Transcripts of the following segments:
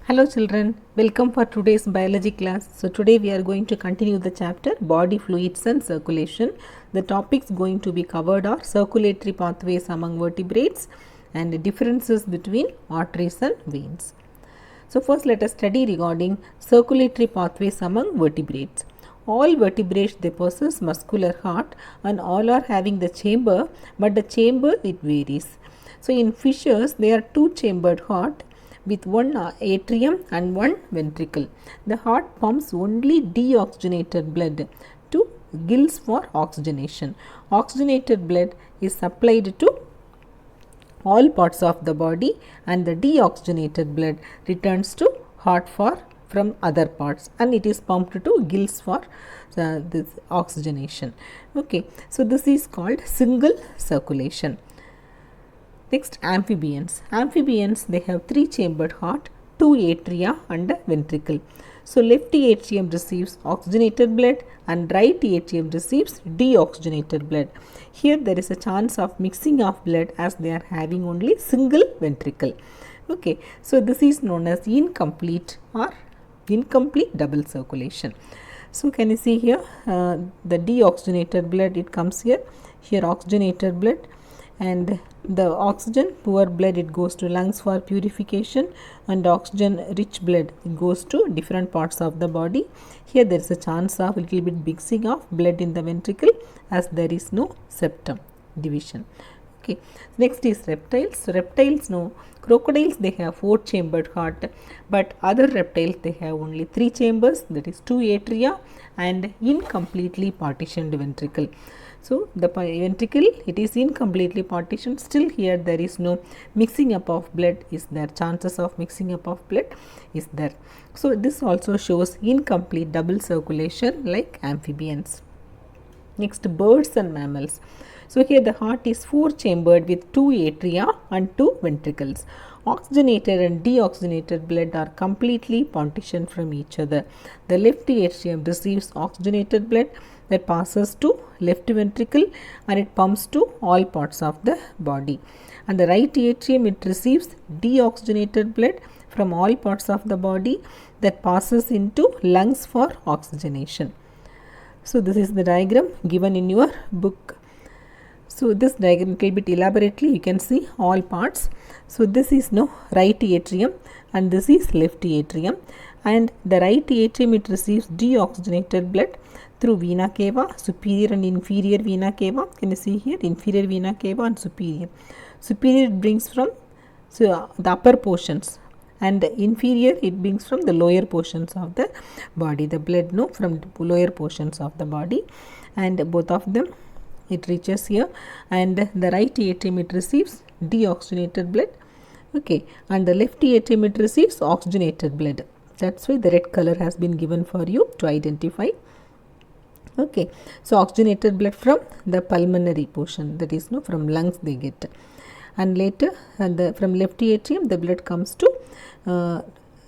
Hello children, welcome for today's biology class. So today we are going to continue the chapter body fluids and circulation. The topics going to be covered are circulatory pathways among vertebrates and differences between arteries and veins. So first let us study regarding circulatory pathways among vertebrates. All vertebrates they possess muscular heart and all are having the chamber, but the chamber it varies. So in fishes there are two chambered heart with one atrium and one ventricle. The heart pumps only deoxygenated blood to gills for oxygenation. Oxygenated blood is supplied to all parts of the body and the deoxygenated blood returns to heart from other parts and it is pumped to gills for this oxygenation. Okay, so this is called single circulation. Next, amphibians. Amphibians they have three chambered heart, two atria and a ventricle. So left atrium receives oxygenated blood and right atrium receives deoxygenated blood. Here there is a chance of mixing of blood as they are having only single ventricle. Okay, so this is known as incomplete or incomplete double circulation. So can you see here the deoxygenated blood it comes here, oxygenated blood, and the oxygen poor blood it goes to lungs for purification and oxygen rich blood it goes to different parts of the body. Here there is a chance of little bit mixing of blood in the ventricle as there is no septum division. Okay, next is reptiles. So reptiles no, crocodiles they have four chambered heart, but other reptiles they have only three chambers, that is two atria and incompletely partitioned ventricle. So the ventricle it is incompletely partitioned, still here there is no mixing up of blood is there, chances of mixing up of blood is there. So this also shows incomplete double circulation like amphibians. Next, birds and mammals. So here the heart is four chambered with two atria and two ventricles. Oxygenated and deoxygenated blood are completely partitioned from each other. The left atrium receives oxygenated blood that passes to left ventricle and it pumps to all parts of the body. And the right atrium it receives deoxygenated blood from all parts of the body that passes into lungs for oxygenation. So this is the diagram given in your book. So this diagram little bit elaborately you can see all parts. So this is no right atrium and this is left atrium, and the right atrium it receives deoxygenated blood through vena cava, superior and inferior vena cava. Can you see here inferior vena cava and superior. Superior it brings from the upper portions and inferior it brings from the lower portions of the body, the blood no from lower portions of the body, and both of them it reaches here, and the right atrium it receives deoxygenated blood, okay, and the left atrium it receives oxygenated blood. That's why the red color has been given for you to identify. Okay, so oxygenated blood from the pulmonary portion, that is no from lungs they get, and later from left atrium the blood comes to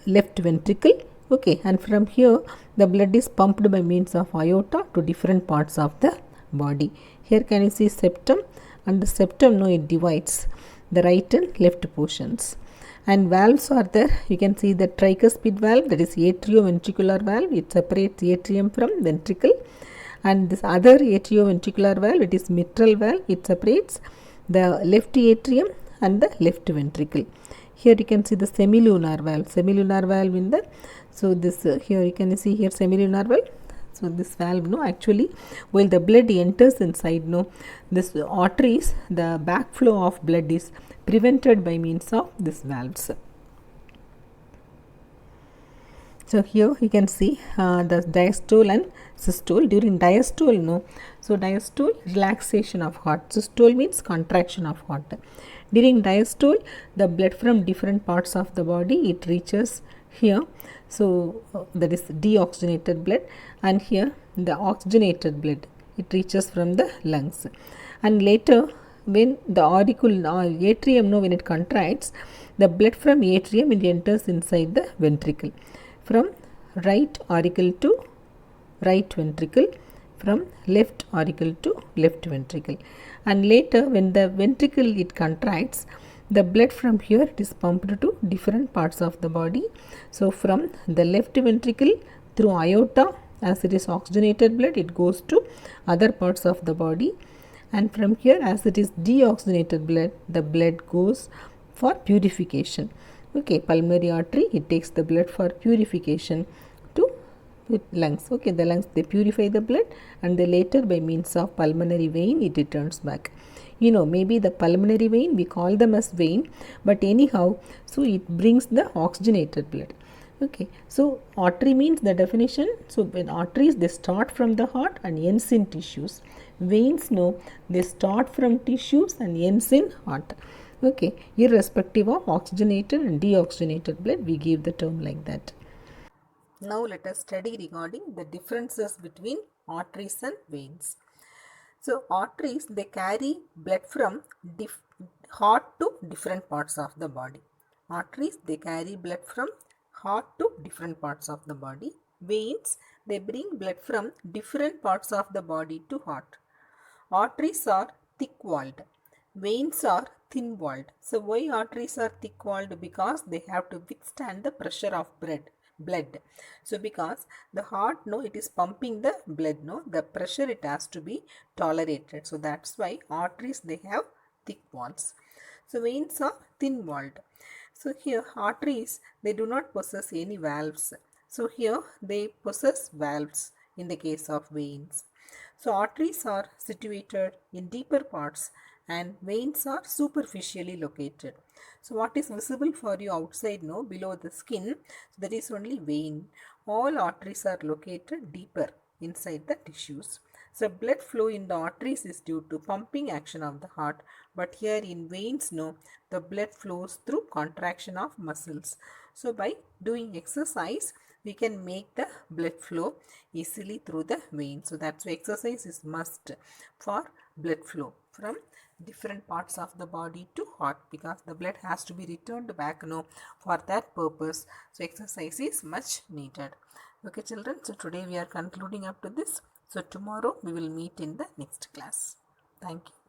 left ventricle. Okay, and from here the blood is pumped by means of aorta to different parts of the body. Here can you see septum, and the septum no it divides the right and left portions, and valves are there. You can see the tricuspid valve, that is atrioventricular valve, it separates atrium from ventricle, and this other atrioventricular valve it is mitral valve, it separates the left atrium and the left ventricle. Here you can see the semilunar valve in the, so this here you can see here semilunar valve. So this valve no actually while the blood enters inside no, this arteries the backflow of blood is prevented by means of this valves. So here you can see the diastole and systole. During diastole no, so diastole relaxation of heart, systole means contraction of heart. During diastole the blood from different parts of the body it reaches here, so that is deoxygenated blood, and here the oxygenated blood it reaches from the lungs, and later when the atrium no when it contracts, the blood from atrium it enters inside the ventricle, from right auricle to right ventricle, from left auricle to left ventricle, and later when the ventricle it contracts, The blood from here it is pumped to different parts of the body. So from the left ventricle through aorta, as it is oxygenated blood, it goes to other parts of the body, and from here as it is deoxygenated blood, the blood goes for purification. Okay, pulmonary artery, it takes the blood for purification to lungs. Okay, the lungs, they purify the blood, and then later by means of pulmonary vein it returns back. Maybe the pulmonary vein, we call them as vein, but anyhow, so it brings the oxygenated blood. Okay, so artery means the definition. So when arteries, they start from the heart and ends in tissues. Veins, no, they start from tissues and ends in heart. Okay, irrespective of oxygenated and deoxygenated blood, we give the term like that. Now let us study regarding the differences between arteries and veins. So arteries, they carry blood from heart to different parts of the body. Arteries, they carry blood from heart to different parts of the body. Veins, they bring blood from different parts of the body to heart. Arteries are thick-walled. Veins are thin-walled. So why arteries are thick-walled? Because they have to withstand the pressure of blood. So because the heart, no, it is pumping the blood, no, the pressure it has to be tolerated. So that's why arteries, they have thick walls. So veins are thin-walled. So here arteries, they do not possess any valves. So here they possess valves in the case of veins. So arteries are situated in deeper parts and veins are superficially located. So what is visible for you outside, no, below the skin, that is only vein. All arteries are located deeper inside the tissues. So blood flow in the arteries is due to pumping action of the heart, but here in veins, no, the blood flows through contraction of muscles. So by doing exercise, we can make the blood flow easily through the veins. So that's why exercise is must for blood flow from different parts of the body to heart, because the blood has to be returned back, no, for that purpose. So exercise is much needed. Okay children, so today we are concluding up to this. So tomorrow we will meet in the next class. Thank you.